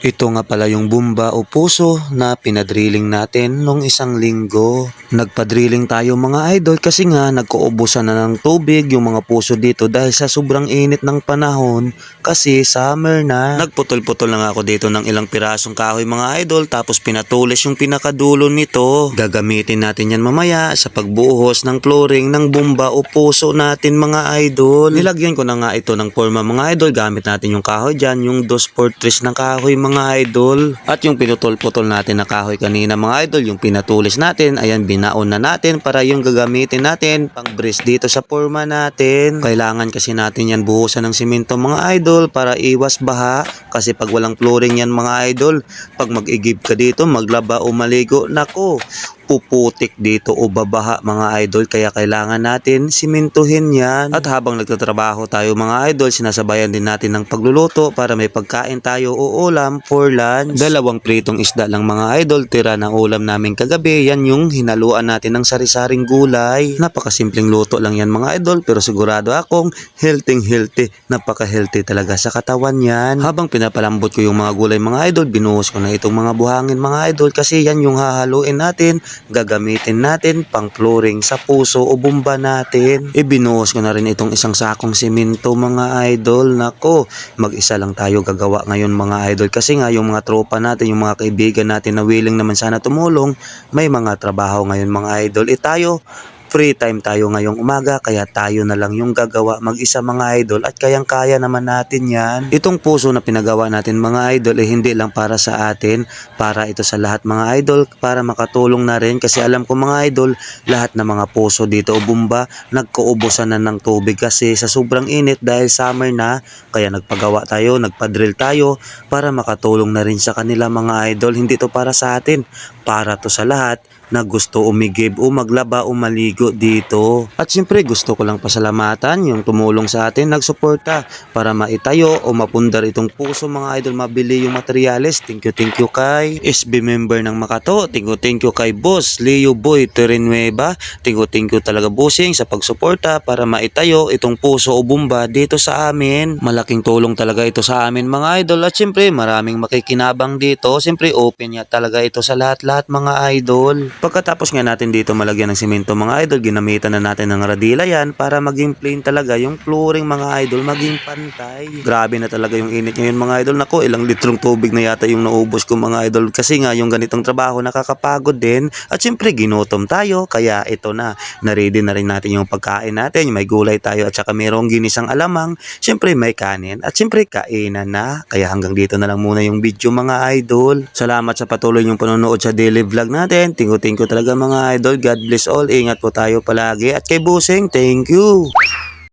Ito nga pala yung bumba o puso na pinadrilling natin nung isang linggo. Nagpadrilling tayo mga idol kasi nga nagkuubusan na ng tubig yung mga puso dito dahil sa sobrang init ng panahon kasi summer na. Nagputol-putol na nga ako dito ng ilang pirasong kahoy mga idol tapos pinatulis yung pinakadulo nito. Gagamitin natin yan mamaya sa pagbuhos ng flooring ng bumba o puso natin mga idol. Nilagyan ko na nga ito ng forma mga idol, gamit natin yung kahoy dyan, yung 2x3 ng kahoy mga idol. At yung pinutol-putol natin na kahoy kanina mga idol, yung pinatulis natin, ayan binaon na natin para yung gagamitin natin pang brace dito sa forma natin. Kailangan kasi natin yan buhusan ng simento mga idol para iwas baha kasi pag walang flooring yan mga idol, pag mag-igib ka dito, maglaba o maligo, nako, puputik dito o babaha mga idol, kaya kailangan natin simentuhin yan. At habang nagtatrabaho tayo mga idol, sinasabayan din natin ng pagluluto para may pagkain tayo o ulam for lunch. 2 pritong isda lang mga idol, tira na ulam namin kagabi, yan yung hinaluan natin ng sari-saring gulay. Napakasimpleng luto lang yan mga idol, pero sigurado akong healthy, napaka-healthy talaga sa katawan yan. Habang pinapalambot ko yung mga gulay mga idol, binuhos ko na itong mga buhangin mga idol kasi yan yung hahaluin natin, gagamitin natin pang flooring sa puso o bumba natin. Ibinuhos ko na rin itong isang sakong simento mga idol. Nako, mag-isa lang tayo gagawa ngayon mga idol kasi nga yung mga tropa natin, yung mga kaibigan natin na willing naman sana tumulong, may mga trabaho ngayon mga idol. Tayo, free time tayo ngayong umaga kaya tayo na lang yung gagawa mag-isa mga idol at kayang-kaya naman natin yan. Itong puso na pinagawa natin mga idol hindi lang para sa atin, para ito sa lahat mga idol, para makatulong na rin kasi alam ko mga idol, lahat ng mga puso dito o bumba nagkuubusan na ng tubig kasi sa sobrang init dahil summer na, kaya nagpagawa tayo, nagpadrill tayo para makatulong na rin sa kanila mga idol. Hindi to para sa atin, para to sa lahat na gusto umigib o maglaba o maligo dito. At siyempre gusto ko lang pasalamatan yung tumulong sa atin, nagsuporta para maitayo o mapundar itong puso mga idol, mabili yung materyales. Thank you kay SB member ng Makato, thank you kay Boss Leo Boy Terrenueva, thank you talaga bossing sa pagsuporta para maitayo itong puso o bumba dito sa amin. Malaking tulong talaga ito sa amin mga idol at siyempre maraming makikinabang dito, siyempre open niya talaga ito sa lahat-lahat mga idol. Pagkatapos nga natin dito malagyan ng simento mga idol, ginamitan na natin ng radila yan para maging plain talaga yung flooring mga idol, maging pantay. Grabe na talaga yung init ngayon mga idol. Nako, ilang litrong tubig na yata yung naubos ko mga idol kasi nga yung ganitong trabaho nakakapagod din at syempre ginutom tayo kaya ito na, na-ready na rin natin yung pagkain natin. May gulay tayo at saka mayroong ginisang alamang, syempre may kanin at syempre kainan na. Kaya hanggang dito na lang muna yung video mga idol. Salamat sa patuloy yung panonood sa daily vlog natin. Thank you talaga mga idol. God bless all. Ingat po tayo palagi. At kay Busing, thank you.